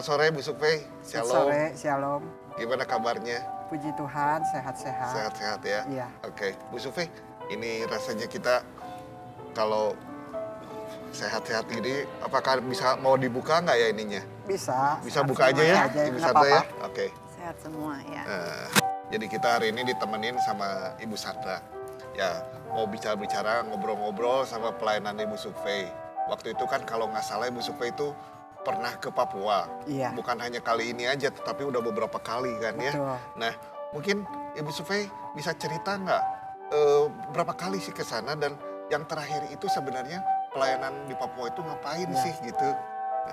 Selamat sore Bu Sukfei. Selamat Shalom. sore, shalom. Gimana kabarnya? Puji Tuhan, sehat-sehat. Sehat-sehat ya? Iya. Oke, Bu Sukfei, ini rasanya kita kalau sehat-sehat gini, apakah bisa mau dibuka nggak ya ininya? Bisa. Bisa sehat buka aja ya, semuanya Ibu nggak Sandra ya? apa-apa. Oke. Sehat semua ya. Jadi kita hari ini ditemenin sama Ibu Sandra. Ya, mau bicara-bicara, ngobrol-ngobrol sama pelayanan Ibu Sukfei. Waktu itu kan kalau nggak salah Ibu Sukfei itu pernah ke Papua. Iya. Bukan hanya kali ini aja, tetapi udah beberapa kali kan ya. Betul. Nah, mungkin Ibu Sukfei bisa cerita nggak berapa kali sih ke sana dan yang terakhir itu sebenarnya pelayanan di Papua itu ngapain Iya. sih gitu?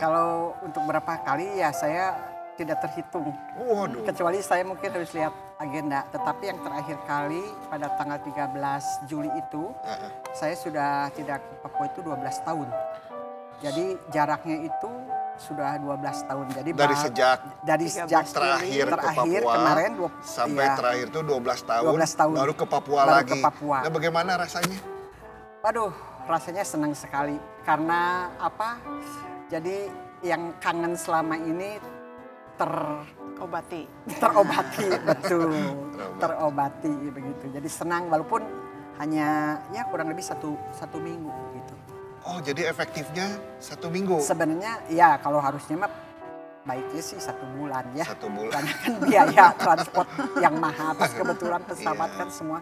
Kalau untuk berapa kali ya saya tidak terhitung. Waduh. Kecuali saya mungkin harus lihat agenda. Tetapi yang terakhir kali pada tanggal 13 Juli itu, saya sudah tidak ke Papua itu 12 tahun. Jadi jaraknya itu sudah 12 tahun. Jadi Dari sejak terakhir ke Papua kemarin sampai iya. terakhir tuh 12 tahun, 12 tahun. baru ke Papua Baru lagi. ke Papua. Nah, bagaimana rasanya? Waduh, rasanya senang sekali. Karena apa? Jadi yang kangen selama ini Obati. terobati, betul. Terobati begitu. Jadi senang walaupun hanya ya kurang lebih satu minggu gitu. Oh, jadi efektifnya 1 minggu? Sebenarnya ya kalau harusnya mah baiknya sih 1 bulan ya. 1 bulan. Karena kan biaya transport yang mahal. Terus kebetulan pesawat Iya. kan semua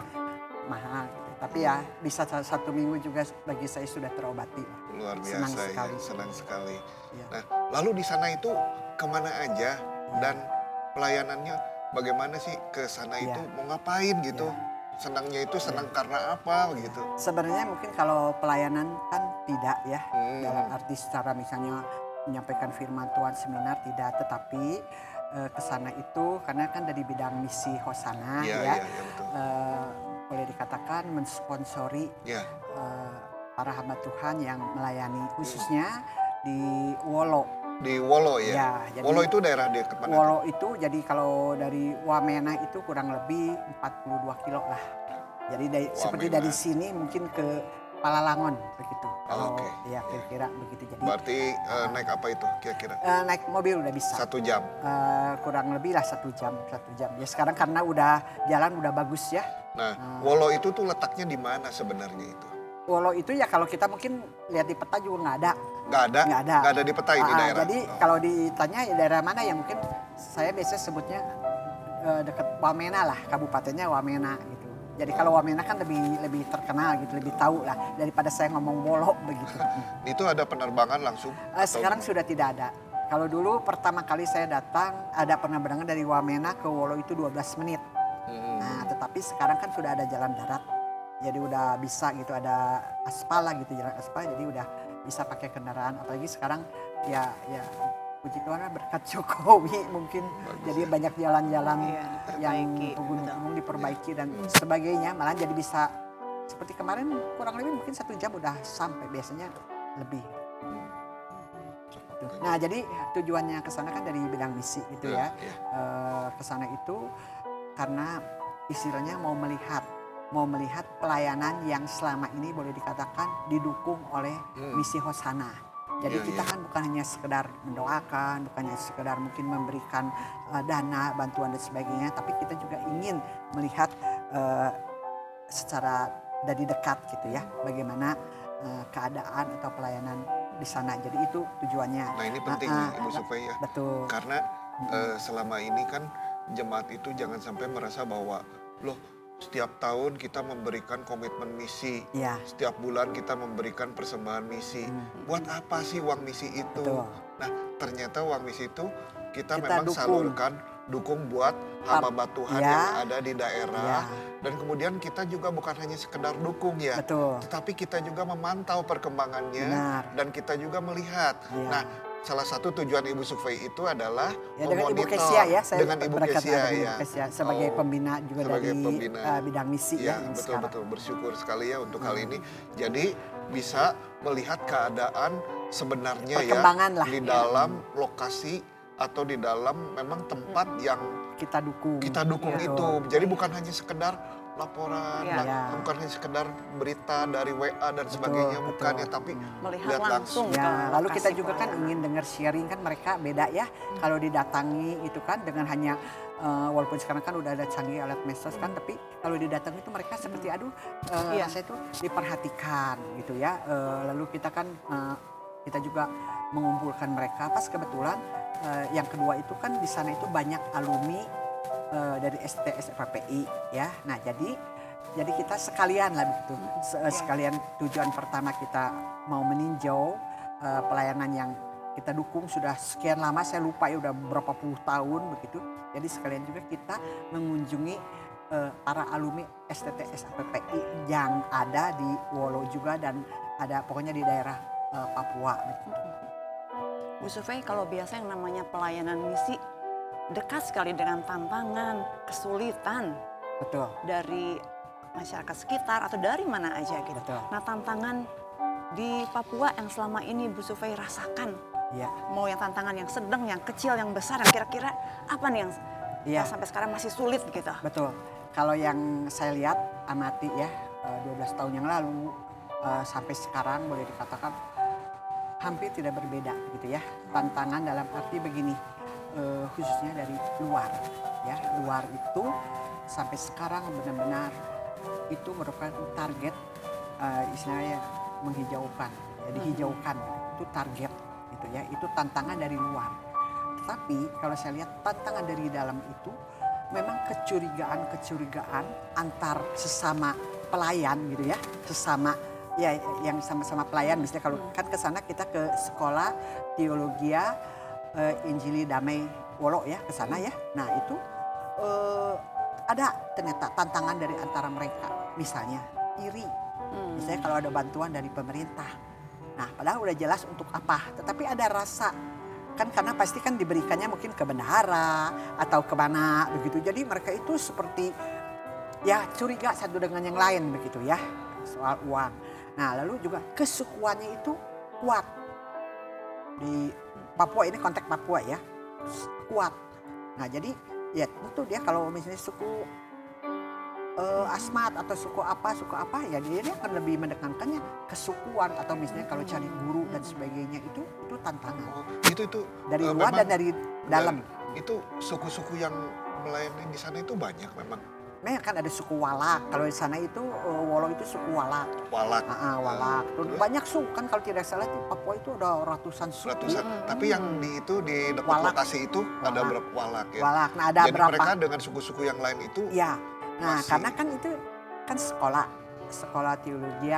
mahal. Gitu. Tapi ya bisa 1 minggu juga bagi saya sudah terobati. Luar biasa Senang ya, sekali. senang sekali. Ya. Nah, lalu di sana itu kemana aja dan pelayanannya bagaimana sih ke sana Iya. itu mau ngapain gitu? Iya. Senangnya itu senang karena apa gitu? Sebenarnya mungkin kalau pelayanan kan tidak ya. Hmm. Dalam arti secara misalnya menyampaikan firman Tuhan seminar tidak. Tetapi ke sana itu karena kan dari bidang misi Hosana Iya, ya. iya, iya, betul. Boleh dikatakan mensponsori Ya, para hamba Tuhan yang melayani khususnya di Wolo. di Wolo ya? Ya, jadi- Wolo itu daerah di mana? Wolo itu jadi kalau dari Wamena itu kurang lebih 42 kilo lah. Jadi seperti Wamena. dari sini mungkin ke Palalangon begitu. Kalau Oke. ya kira-kira begitu. Jadi Berarti naik apa itu kira-kira? naik mobil udah bisa. 1 jam? Kurang lebih lah 1 jam. Ya sekarang karena jalan udah bagus ya. Nah, Wolo itu tuh letaknya di mana sebenarnya itu? Wolo itu ya kalau kita mungkin lihat di peta juga nggak ada. Nggak ada? Nggak ada. Nggak ada di peta ini daerah? Jadi kalau ditanya ya daerah mana ya mungkin saya biasanya sebutnya dekat Wamena lah, kabupatennya Wamena gitu. Jadi kalau Wamena kan lebih terkenal gitu, lebih tahu lah daripada saya ngomong Wolo begitu. Itu ada penerbangan langsung? Sekarang sudah tidak ada. Kalau dulu pertama kali saya datang ada penerbangan dari Wamena ke Wolo itu 12 menit. Nah, tetapi sekarang kan sudah ada jalan darat. Jadi udah bisa gitu, ada aspal lah gitu, jalan aspal, jadi udah bisa pakai kendaraan. Apalagi sekarang ya puji Tuhan lah, berkat Jokowi mungkin. Jadi banyak jalan-jalan Iya, yang diperbaiki, gunung-gunung diperbaiki dan sebagainya. Malah jadi bisa seperti kemarin kurang lebih mungkin 1 jam udah sampai, biasanya lebih. Nah jadi tujuannya ke sana kan dari bidang misi gitu ya. Ke sana itu karena istilahnya mau melihat pelayanan yang selama ini boleh dikatakan didukung oleh misi Hosana. Jadi Iya, kita iya. kan bukan hanya sekedar mendoakan, bukan hanya sekedar mungkin memberikan dana, bantuan dan sebagainya, tapi kita juga ingin melihat secara dari dekat gitu ya, bagaimana keadaan atau pelayanan di sana. Jadi itu tujuannya. Nah, ini penting nih, Ibu Sukfei ya. Betul. Karena selama ini kan jemaat itu jangan sampai merasa bahwa loh setiap tahun kita memberikan komitmen misi. Iya. Setiap bulan kita memberikan persembahan misi. Buat apa sih uang misi itu? Betul. Nah, ternyata uang misi itu kita Kita memang dukung. salurkan, dukung buat hamba Tuhan Ya. yang ada di daerah. Ya. Dan kemudian kita juga bukan hanya sekedar dukung ya. Betul. Tetapi kita juga memantau perkembangannya. Benar. Dan kita juga melihat. Iya. Nah, salah satu tujuan Ibu Sukfei itu adalah Ya dengan Ibu memonitor. Kesia ya, saya Dengan Ibu berkat Kesia dengan Ibu ya. Kesia sebagai Oh, pembina juga sebagai dari pembina. bidang misi ya, Ya, yang betul sekarang. betul, bersyukur sekali ya untuk hal ini. Jadi bisa melihat keadaan sebenarnya ya Perkembangan lah. di dalam lokasi atau di dalam memang tempat yang Kita dukung. kita dukung Betul. itu. Jadi bukan hanya sekedar laporan, Iya. bukan hanya sekedar berita dari WA dan sebagainya, betul. bukan ya, tapi Melihat lihat langsung. langsung. Ya, lalu kita lokasi juga kan pelayanan. ingin dengar sharing kan mereka beda ya. Kalau didatangi itu kan dengan hanya walaupun sekarang kan udah ada canggih alat medsos kan, tapi kalau didatangi itu mereka seperti aduh Iya. rasanya itu diperhatikan gitu ya. Lalu kita kan kita juga mengumpulkan mereka pas kebetulan yang kedua itu kan di sana itu banyak alumni dari STSFPI ya. Nah, jadi kita sekalian lah begitu. Sekalian tujuan pertama kita mau meninjau pelayanan yang kita dukung sudah sekian lama, saya lupa ya udah berapa puluh tahun begitu. Jadi sekalian juga kita mengunjungi para alumni STTSFPI yang ada di Wolo juga dan ada pokoknya di daerah Papua begitu. Bu Sufei, kalau biasa yang namanya pelayanan misi dekat sekali dengan tantangan, kesulitan Betul. dari masyarakat sekitar atau dari mana aja gitu. Betul. Nah, tantangan di Papua yang selama ini Bu Sufei rasakan, Iya. mau yang tantangan yang sedang, yang kecil, yang besar, yang kira-kira apa nih yang Iya. sampai sekarang masih sulit gitu? Betul. Kalau yang saya lihat amati ya 12 tahun yang lalu sampai sekarang boleh dikatakan hampir tidak berbeda gitu ya. Tantangan dalam arti begini khususnya dari luar ya. Luar itu sampai sekarang benar-benar itu merupakan target istilahnya menghijaukan. Jadi hijaukan itu target gitu ya. Itu tantangan dari luar. Tetapi kalau saya lihat tantangan dari dalam itu memang kecurigaan antar sesama pelayan gitu ya, sesama ya yang sama-sama pelayan. Misalnya kalau kan ke sana kita ke sekolah teologia Injili Damai Wolo ya, ke sana ya. Nah, itu ada ternyata tantangan dari antara mereka. Misalnya iri. Misalnya kalau ada bantuan dari pemerintah. Nah, padahal udah jelas untuk apa, tetapi ada rasa kan karena pasti kan diberikannya mungkin ke bendahara atau kemana begitu. Jadi mereka itu seperti ya curiga satu dengan yang lain begitu ya soal uang. Nah, lalu juga kesukuannya itu kuat di Papua, ini konteks Papua ya, kuat. Nah, jadi ya tentu dia kalau misalnya suku Asmat atau suku apa ya dia akan lebih menekankannya kesukuan atau misalnya kalau cari guru dan sebagainya itu tantangan. Oh, itu Dari luar memang dan dari dalam. Itu suku-suku yang melayani di sana itu banyak memang. Nah, kan ada suku Walak. Kalau di sana itu Wolo itu suku Walak. Walak. Walak. Terus banyak suku kan kalau tidak salah di Papua itu ada ratusan suku. Ratusan. Tapi yang di dekat Walak. lokasi itu ada berapa Walak ya? Walak. Nah, ada Jadi berapa? mereka dengan suku-suku yang lain itu Ya. Nah, masih- karena kan itu kan sekolah teologi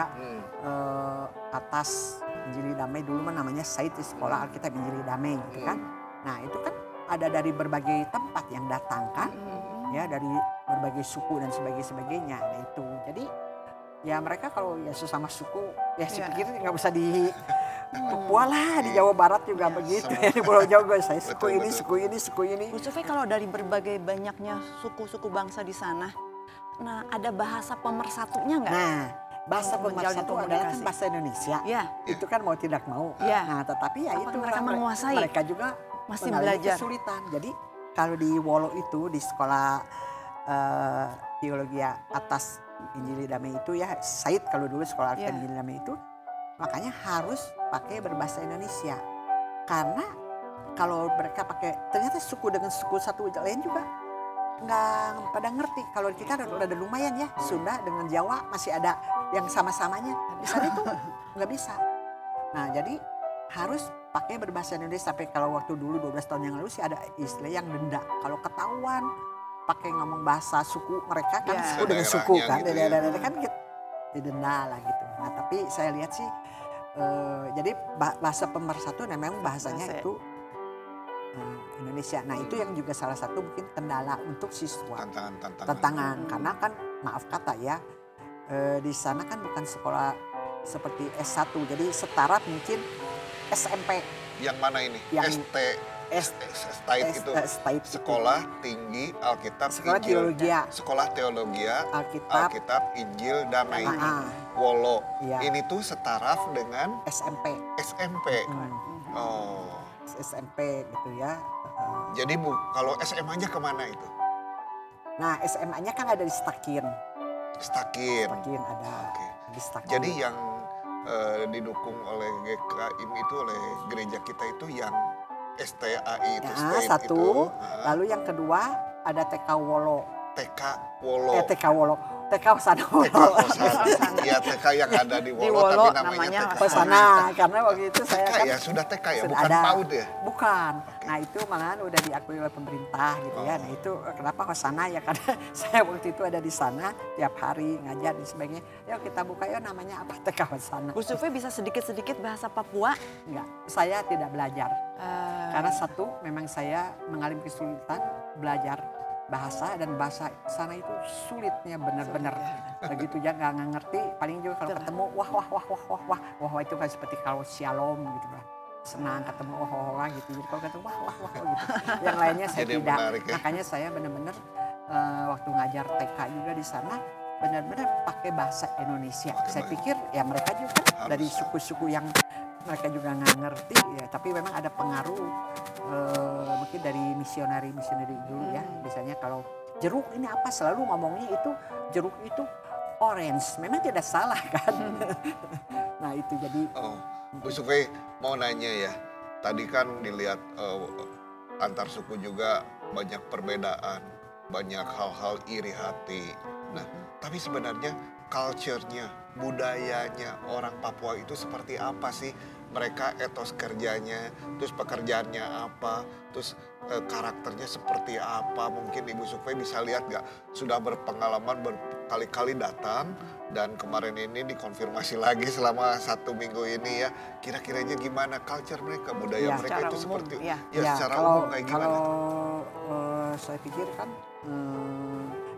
atas Injili Damai dulu mah namanya Said di sekolah Alkitab Injili Damai gitu kan. Nah, itu kan ada dari berbagai tempat yang datang kan. Ya, dari berbagai suku dan sebagainya. Nah, itu. Jadi ya mereka kalau ya sesama suku ya saya pikir nggak usah di Papua lah, di Jawa Barat juga begitu ya, di Pulau Jawa juga saya suku ini, suku ini. Bu Sufei, kalau dari berbagai banyaknya suku-suku bangsa di sana, nah ada bahasa pemersatunya nggak? Nah, bahasa Untuk menjalin pemersatu adalah kan komunikasi. bahasa Indonesia. Ya, Itu kan mau tidak mau. Ya. Nah, tetapi ya Apakah itu mereka menguasai? Mereka juga Masih mengalami belajar. kesulitan. Jadi kalau di Wolo itu di sekolah teologi atas Injili Damai itu ya, Said kalau dulu sekolah Alkitab Injili Damai itu makanya harus pakai berbahasa Indonesia. Karena kalau mereka pakai ternyata suku dengan suku satu lain juga nggak pada ngerti. Kalau kita ada lumayan ya, Sunda dengan Jawa masih ada yang sama-samanya. Di sana itu nggak bisa. Nah, jadi harus pakai berbahasa Indonesia. Sampai kalau waktu dulu 12 tahun yang lalu sih ada istilah yang denda. Kalau ketahuan pakai ngomong bahasa suku mereka kan, suku dengan suku kan, gitu ya. daerah-daerah kan gitu, didenda lah gitu. Nah, tapi saya lihat sih jadi bahasa pemersatu memang bahasanya itu Indonesia. Nah, itu yang juga salah satu mungkin kendala untuk siswa. Tantangan. Karena kan maaf kata ya, di sana kan bukan sekolah seperti S1. Jadi setara mungkin SMP. Yang mana ini? Yang STAIT itu STAIT Sekolah Tinggi Alkitab Sekolah Injil. Teologia. Sekolah Teologia Alkitab Injil Damai. Ah, Wolo. Iya. Ini tuh setaraf dengan SMP. SMP. Oh. SMP gitu ya. Jadi kalau SMA-nya kemana itu? Nah, SMA-nya kan ada di Stakin. Stakin. Stakin ada. Oke. Di Stakin. Jadi yang didukung oleh GKIM itu oleh gereja kita itu yang STAI itu, ya, state satu. itu. Lalu yang kedua ada TK Wolo. TK Wolo. TK Wolo. TK Hosana TK Wolo. Hosana. Iya, TK yang ada di Wolo, Wolo tapi namanya TK Hosana. Karena waktu itu saya TK kan ya, sudah TK ya, sudah bukan ada. PAUD ya? Bukan. Nah itu malahan udah diakui oleh pemerintah gitu ya. Nah itu kenapa Hosana ya, karena saya waktu itu ada di sana tiap hari ngajar dan sebagainya. Yuk kita buka ya namanya apa, TK Hosana. Bu Sufi bisa sedikit-sedikit bahasa Papua? Enggak, saya tidak belajar. Karena satu, memang saya mengalami kesulitan belajar bahasa, dan bahasa sana itu sulitnya benar-benar begitu ya, nggak ngerti. Paling juga kalau ketemu wah itu kan seperti kalau shalom gitu lah, senang ketemu wah gitu. Jadi kalau ketemu wah gitu. Yang lainnya saya Jadi tidak. menarik, ya? Makanya saya benar-benar waktu ngajar TK juga di sana benar-benar pakai bahasa Indonesia. Saya pikir ya mereka juga kan dari suku-suku yang mereka juga nggak ngerti ya, tapi memang ada pengaruh mungkin dari misionari dulu ya. Biasanya kalau jeruk ini apa, selalu ngomongnya itu jeruk itu orange, memang tidak salah kan. Nah itu jadi. Bu Sufi mau nanya ya, tadi kan dilihat antar suku juga banyak perbedaan, banyak hal-hal iri hati. Nah tapi sebenarnya culture-nya, budayanya orang Papua itu seperti apa sih? Mereka etos kerjanya, terus pekerjaannya apa, terus karakternya seperti apa? Mungkin Ibu Sufi bisa lihat nggak? Sudah berpengalaman berkali-kali datang, dan kemarin ini dikonfirmasi lagi selama 1 minggu ini ya. Kira-kiranya gimana culture mereka, budaya Ya, mereka itu umum, seperti ya. secara kalau, umum kayak gimana? Kalau saya pikir kan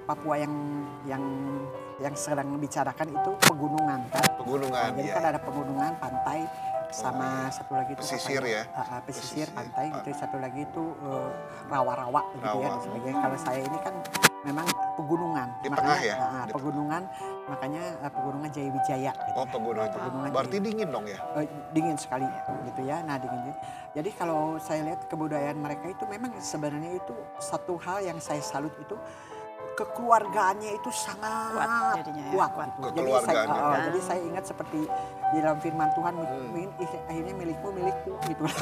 Papua yang sedang dibicarakan itu pegunungan kan. Pegunungan, Jadi ya. kan ada pegunungan, pantai, sama satu lagi itu Pesisir ya? pesisir, Pesisir, pantai gitu. Satu lagi itu rawa-rawa gitu ya. Rawa. Sebagainya. Kalau saya ini kan memang pegunungan. Di tengah ya? Pegunungan, makanya pegunungan Jayawijaya. Gitu. Oh pegunungan. Pegunungan Berarti dingin dong ya? Dingin sekali gitu ya. Nah dingin. Jadi kalau saya lihat kebudayaan mereka itu memang sebenarnya itu satu hal yang saya salut itu, kekeluargaannya itu sangat Kuat jadinya ya, kuat. kuat. Gitu. Kekeluargaannya. Jadi saya ingat seperti di dalam firman Tuhan, akhirnya milikmu gitu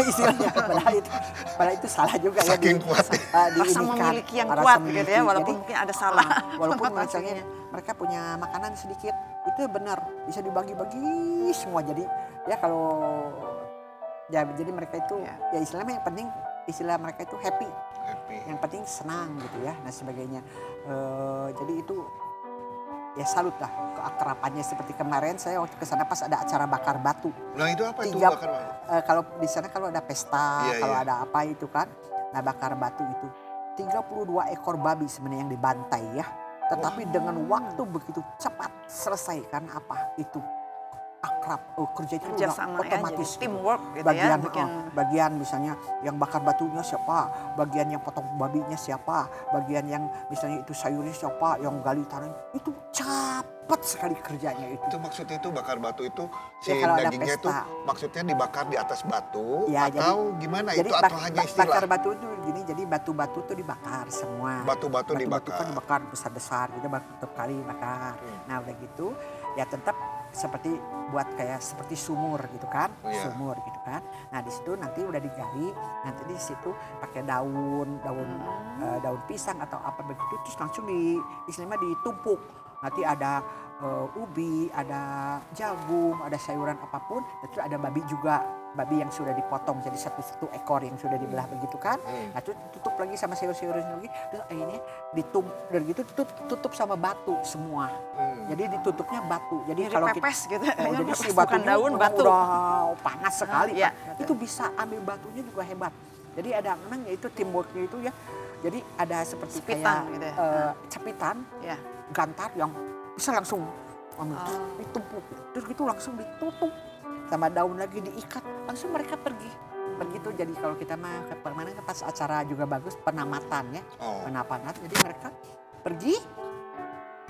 istilahnya. Padahal itu salah juga ya. Saking kuat. Rasa memiliki yang kuat gitu ya, walaupun mungkin ada salah. Walaupun misalnya mereka punya makanan sedikit, itu benar bisa dibagi-bagi semua. Jadi ya kalau ya jadi mereka itu ya istilahnya yang penting, istilah mereka itu happy. Yang penting senang gitu ya, nah sebagainya. Jadi itu ya salut lah keakrapannya. Seperti kemarin saya waktu ke sana pas ada acara bakar batu. Nah itu apa itu bakar batu? Kalau di sana kalau ada pesta, kalau iya. ada apa itu kan, nah bakar batu itu 32 ekor babi sebenarnya yang dibantai ya. Tetapi dengan waktu begitu cepat selesai, karena apa itu akrab, kerja itu udah sama otomatis. Ya, teamwork gitu bagian, ya. Bagian misalnya yang bakar batunya siapa, bagian yang potong babinya siapa, bagian yang misalnya itu sayurnya siapa, yang gali tanah, itu cepat sekali kerjanya itu. Itu maksudnya itu bakar batu itu si Ya, kalau ada dagingnya itu pesta. maksudnya dibakar di atas batu Ya, atau gimana jadi itu atau hanya istilah? bakar batu itu gini, jadi batu-batu itu dibakar semua. Batu-batu kan dibakar. dibakar besar-besar gitu, batu kali bakar. Nah udah gitu ya tetap seperti buat kayak seperti sumur gitu kan, sumur gitu kan. Nah di situ nanti udah digali, nanti di situ pakai daun pisang atau apa begitu, terus langsung istilahnya ditumpuk. Nanti ada ubi, ada jagung, ada sayuran apapun, terus ada babi juga. Babi yang sudah dipotong jadi satu ekor yang sudah dibelah begitu kan. Nah itu tutup lagi sama sayur-sayurnya lagi, terus akhirnya dan gitu tutup sama batu semua. Jadi ditutupnya batu. Jadi kalau pepes gitu. jadi si bukan batunya daun, batu. Udah panas sekali. Ya, itu bisa ambil batunya juga hebat. Jadi ada memang itu teamworknya itu ya. Jadi ada seperti Cepitan kayak gitu ya. cepitan, Ya. gantar yang bisa langsung ditumpuk. Terus gitu langsung ditutup sama daun lagi diikat, langsung mereka pergi. Begitu. Jadi kalau kita mah kemana pas acara juga bagus penamatan ya, penamatan. Jadi mereka pergi,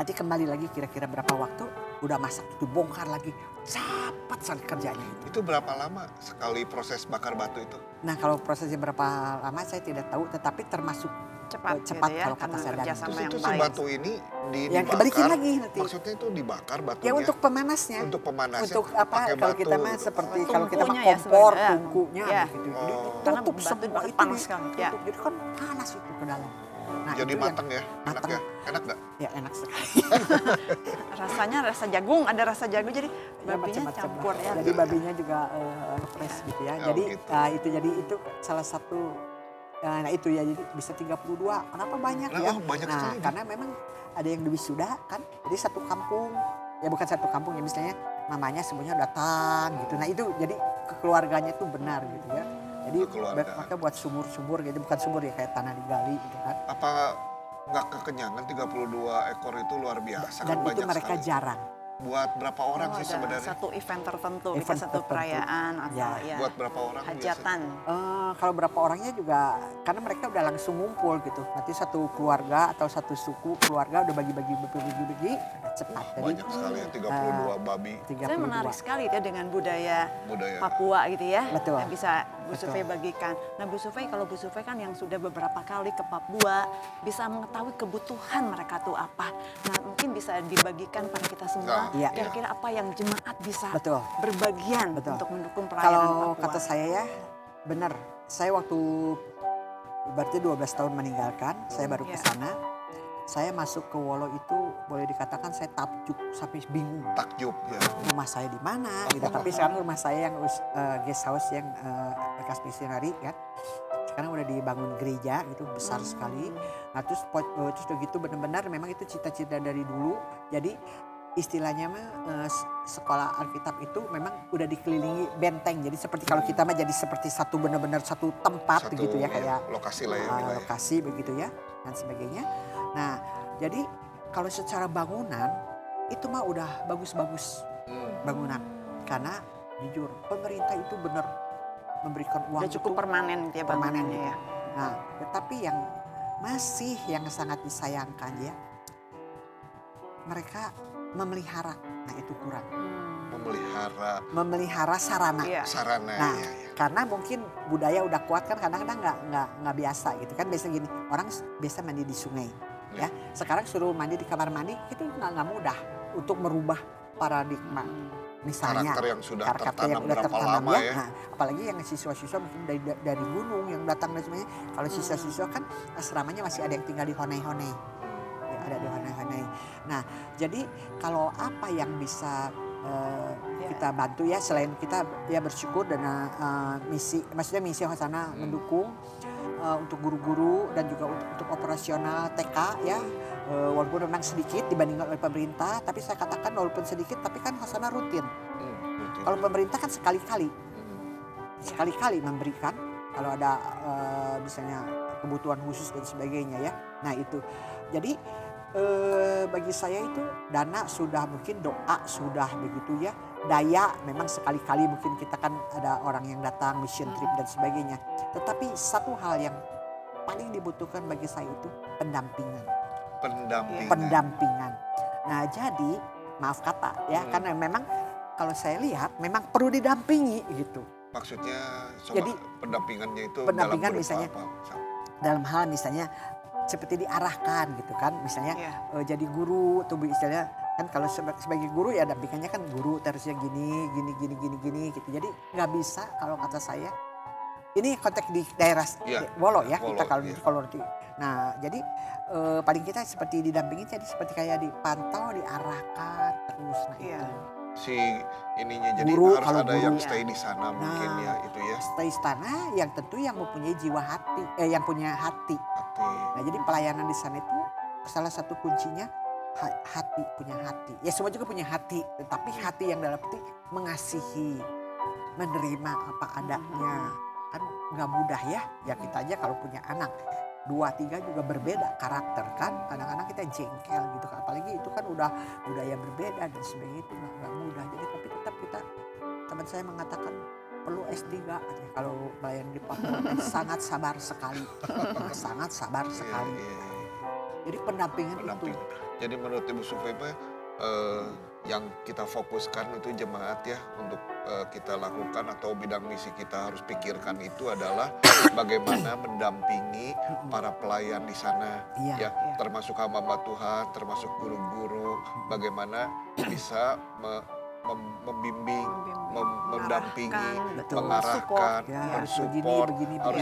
nanti kembali lagi kira-kira berapa waktu udah masak itu bongkar lagi, cepat sekali kerjanya itu. Itu berapa lama sekali proses bakar batu itu? Nah kalau prosesnya berapa lama saya tidak tahu, tetapi termasuk cepat, cepat gitu ya, kalau kata karena saya. kerjasama Terus yang itu si baik. batu ini yang dibakar, kebalikin lagi nanti. maksudnya itu dibakar batunya? Ya untuk pemanasnya. Untuk pemanasnya Untuk apa? pakai Kalau batu. kita mah seperti kalau kita mah Tungkunya ya kompor, sebenarnya. tungkunya Ya. gitu. Oh. Jadi Karena tutup batu semua dibakar itu panas sekali, ya. ditutup. Jadi kan panas itu ke dalam. Nah, Jadi itu yang matang ya, enak matang. ya, enak nggak? Ya enak sekali. Rasanya rasa jagung, ada rasa jagung jadi Ya, babinya macam-macam campur lah. ya. Jadi babinya juga fresh gitu ya. Oh, Jadi gitu. itu salah satu nah itu ya, jadi bisa 32. Kenapa banyak Nah, ya? oh, banyak nah, sekali. karena memang ada yang di wisuda kan. Jadi satu kampung, ya bukan satu kampung ya, misalnya mamanya semuanya datang gitu. Nah, itu jadi keluarganya itu benar gitu ya. Jadi Kekeluargaan. maka buat sumur-sumur gitu, bukan sumur ya kayak tanah digali gitu kan. Apa nggak kekenyangan 32 ekor itu luar biasa Dan kan itu banyak mereka sekali. jarang. Buat berapa orang Oh, sih ada sebenarnya? satu event tertentu, Event kita satu tertentu. perayaan atau Ya. ya Buat berapa orang hajatan. Kalau berapa orangnya juga, karena mereka udah langsung ngumpul gitu. Nanti satu keluarga atau satu suku keluarga udah bagi-bagi, udah cepat. Jadi Banyak sekali ya, 32 babi 32. Saya menarik sekali ya dengan budaya budaya. Papua gitu ya, Betul. yang bisa Bu Betul. Sufei bagikan. Nah Bu Sufei, kalau Bu Sufei kan yang sudah beberapa kali ke Papua, bisa mengetahui kebutuhan mereka tuh apa. Nah mungkin bisa dibagikan pada kita semua, Iya. kira-kira apa yang jemaat bisa Betul. berbagian Betul. untuk mendukung pelayanan Kalau Papua. kata saya ya, benar. Saya waktu berarti 12 tahun meninggalkan, saya baru ke Iya. sana. Saya masuk ke Wolo itu boleh dikatakan saya takjub sampai bingung. Takjub ya. Rumah saya di mana gitu. Tapi sekarang rumah saya yang guest house yang bekas misionari kan. Sekarang udah dibangun gereja itu besar sekali. Nah terus udah gitu benar-benar memang itu cita-cita dari dulu. Jadi istilahnya mah sekolah Alkitab itu memang udah dikelilingi benteng. Jadi seperti kalau kita mah jadi seperti satu benar-benar satu tempat Satu begitu ya kayak lokasi lah ya. wilayah. lokasi begitu ya dan sebagainya. Nah jadi kalau secara bangunan itu mah udah bagus-bagus bangunan. Karena jujur pemerintah itu benar memberikan uang Udah cukup itu permanen ya permanen bangunannya gitu. ya. Nah, tetapi yang masih yang sangat disayangkan ya, mereka memelihara. Nah itu kurang. Memelihara sarana. Iya. Sarana Nah, ya, ya. karena mungkin budaya udah kuat kan kadang-kadang nggak biasa gitu kan. Biasa gini, orang biasa mandi di sungai. Ya, sekarang suruh mandi di kamar mandi itu nggak mudah untuk merubah paradigma. Misalnya Karakter yang sudah karakter tertanam yang udah berapa tertanam lama ya. Nah, apalagi yang siswa-siswa mungkin dari gunung yang datang dan semuanya. Kalau siswa-siswa kan asramanya masih ada yang tinggal di Honai-Honai. Ya, ada di Honai-Honai. Nah, jadi kalau apa yang bisa kita bantu ya selain kita ya bersyukur dan misi Hosana mendukung untuk guru-guru dan juga untuk operasional TK ya. Walaupun memang sedikit dibandingkan oleh pemerintah, tapi saya katakan walaupun sedikit, tapi kan Hosana rutin. Betul. Kalau pemerintah kan sekali-kali memberikan, kalau ada misalnya kebutuhan khusus dan sebagainya ya. Nah itu, jadi bagi saya itu dana sudah mungkin, doa sudah begitu ya. Daya memang sekali-kali mungkin kita kan ada orang yang datang mission trip dan sebagainya. Tetapi satu hal yang paling dibutuhkan bagi saya itu pendampingan. Pendampingan. Nah jadi maaf kata ya karena memang kalau saya lihat memang perlu didampingi gitu. Maksudnya Jadi, pendampingannya itu pendampingan dalam berupa misalnya apa? dalam hal misalnya seperti diarahkan gitu kan misalnya Iya. jadi guru tuh istilahnya kan kalau sebagai guru ya dampingannya kan guru terusnya gini gitu. Jadi nggak bisa kalau kata saya ini konteks di daerah Iya, Wolo ya Wolo, kita kalau iya. kalau nanti. Nah jadi paling kita seperti didampingi jadi seperti kayak dipantau diarahkan terus nah Iya. itu. Si ininya jadi Guru, harus kalau ada guru. yang stay di sana mungkin Nah. ya itu ya. Stay istana yang tentu yang mempunyai jiwa hati yang punya hati. Hati. Nah jadi pelayanan di sana itu salah satu kuncinya hati, punya hati. Ya semua juga punya hati, tetapi hati yang dalam arti mengasihi, menerima apa adanya. Kan nggak mudah ya, ya kita aja kalau punya anak 2-3 juga berbeda karakter kan. Kadang-kadang kita jengkel gitu kan, apalagi itu kan udah budaya berbeda dan sebagainya itu nggak mudah. Jadi tapi tetap kita, teman saya mengatakan perlu S3 katanya, kalau pelayan di Papua sangat sabar sekali, sangat sabar sekali. Iya. Jadi pendampingan Pendamping. itu. Jadi menurut Ibu Sufei yang kita fokuskan itu jemaat ya untuk kita lakukan atau bidang misi kita harus pikirkan itu adalah bagaimana mendampingi para pelayan di sana ya, termasuk hamba Tuhan, termasuk guru-guru, bagaimana bisa membimbing, mendampingi, mengarahkan, mensupport, harus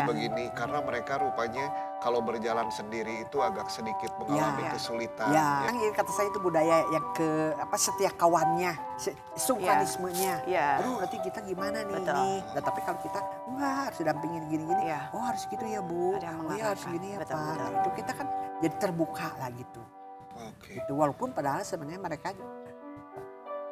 begini, karena mereka rupanya kalau berjalan sendiri itu agak sedikit mengalami kesulitan. Ya, kata saya itu budaya yang setia kawannya, sukalismenya. Aduh nanti kita gimana nih ini. Nah, tapi kalau kita, wah harus dampingin gini-gini, oh harus gitu ya Bu, oh ya harus gini ya Pak. Nah, itu kita kan jadi terbuka lah gitu. Gitu, walaupun padahal sebenarnya mereka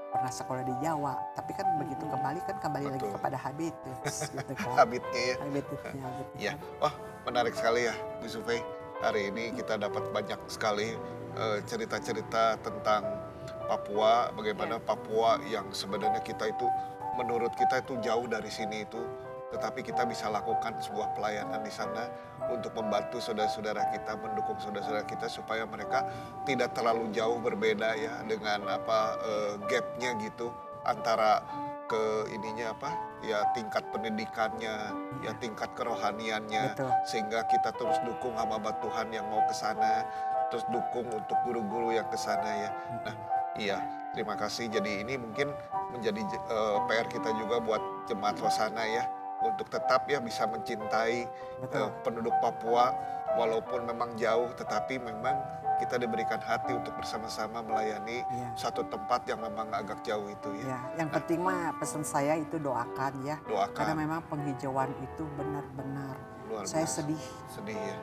pernah sekolah di Jawa, tapi kan begitu kembali lagi kepada habitus gitu kan. Habitnya ya. Habitnya. Ya, wah menarik sekali ya Bu Sufei. Hari ini kita dapat banyak sekali cerita-cerita tentang Papua, bagaimana Papua yang sebenarnya kita itu, menurut kita itu jauh dari sini itu, tetapi kita bisa lakukan sebuah pelayanan di sana untuk membantu saudara-saudara kita, mendukung saudara-saudara kita supaya mereka tidak terlalu jauh berbeda ya dengan gapnya gitu antara tingkat pendidikannya, ya tingkat kerohaniannya. Betul. Sehingga kita terus dukung hamba Tuhan yang mau ke sana, terus dukung untuk guru-guru yang ke sana ya. Nah, iya, terima kasih. Jadi ini mungkin menjadi PR kita juga buat jemaat Hosana ya, untuk tetap ya bisa mencintai penduduk Papua walaupun memang jauh, tetapi memang kita diberikan hati untuk bersama-sama melayani satu tempat yang memang agak jauh itu ya. Yang penting mah pesan saya itu doakan ya. Karena memang penghijauan itu benar-benar. Saya sedih ya.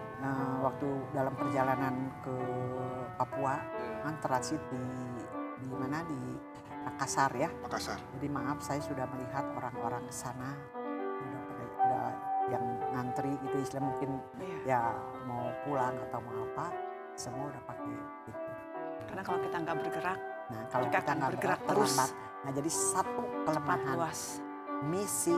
Waktu dalam perjalanan ke Papua kan transit di mana di Makassar ya. Makassar. Jadi maaf saya sudah melihat orang-orang ke sana udah yang ngantri itu istilah mungkin ya mau pulang atau mau apa, semua udah pakai itu. Karena kalau kita nggak bergerak, kalau kita nggak bergerak terus. Nah jadi satu kelemahan misi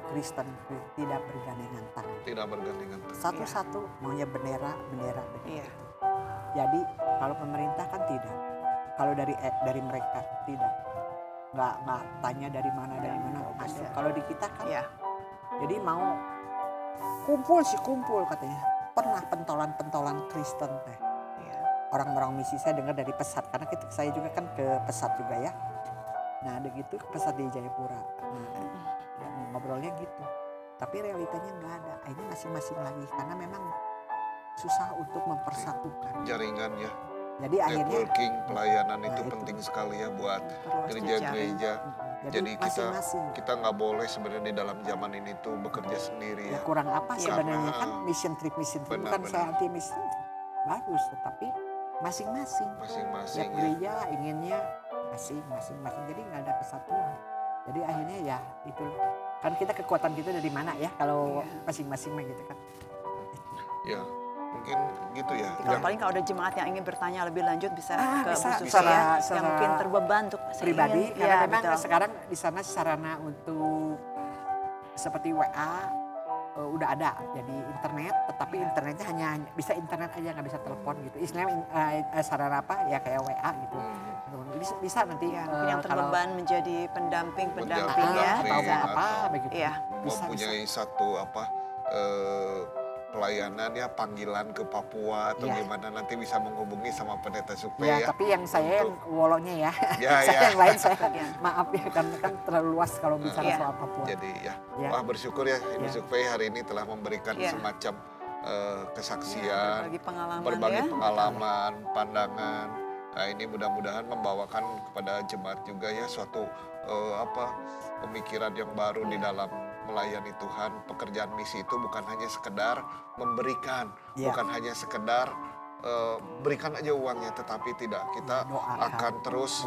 Kristen tidak bergandengan tangan. Tidak bergandengan tangan. Satu-satu maunya bendera begitu. Jadi kalau pemerintah kan tidak, kalau dari mereka tidak, nggak tanya dari mana masuk. Kalau di kita kan, jadi mau kumpul katanya. Pernah pentolan Kristen teh. Orang-orang misi saya dengar dari Pesat, karena saya juga kan ke Pesat juga ya. Nah begitu ke Pesat di Jayapura. Ngobrolnya gitu. Tapi realitanya nggak ada. Ini masing-masing lagi karena memang susah untuk mempersatukan. Jaringan ya. Jadi akhirnya networking, pelayanan itu penting sekali ya buat gereja-gereja. Jadi kita nggak boleh sebenarnya di dalam zaman ini tuh bekerja sendiri ya. Kurang apa sebenarnya kan mission trip bukan saya anti mission trip. Bagus, tetapi masing-masing. Ya gereja inginnya masing-masing. Jadi nggak ada kesatuan. Jadi akhirnya ya itu kan kita kekuatan kita dari mana ya kalau masing-masing gitu kan. Ya. Mungkin gitu ya. Paling kalau ada jemaat yang ingin bertanya lebih lanjut bisa ke Bu Sufei ya, yang mungkin terbeban untuk pribadi karena memang sekarang di sana sarana untuk seperti WA udah ada, jadi internet, tetapi internetnya hanya bisa internet aja, nggak bisa telepon gitu. Istilahnya sarana apa ya kayak WA gitu. Bisa nanti mungkin yang terbeban menjadi pendamping ya, atau apa begitu. Mempunyai satu pelayanan ya, panggilan ke Papua atau gimana, nanti bisa menghubungi sama Pendeta Sufei ya. Tapi yang saya yang wolonya ya. Saya yang lain saya maaf ya karena kan terlalu luas kalau bicara soal Papua. Jadi wah bersyukur ya Ibu Sufei hari ini telah memberikan semacam kesaksian, berbagi pengalaman, pandangan. Nah ini mudah-mudahan membawakan kepada jemaat juga ya suatu pemikiran yang baru di dalam melayani Tuhan. Pekerjaan misi itu bukan hanya sekedar memberikan, bukan hanya sekedar berikan aja uangnya, tetapi tidak, kita akan terus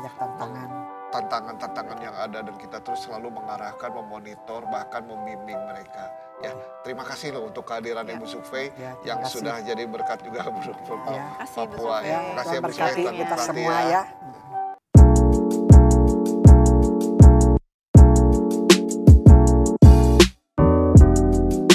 tantangan-tantangan yang ada dan kita terus selalu mengarahkan, memonitor, bahkan membimbing mereka. Ya, terima kasih loh untuk kehadiran Ibu Sufei yang sudah jadi berkat juga untuk Papua ya. Terima kasih Ibu Sufei kita semua ya.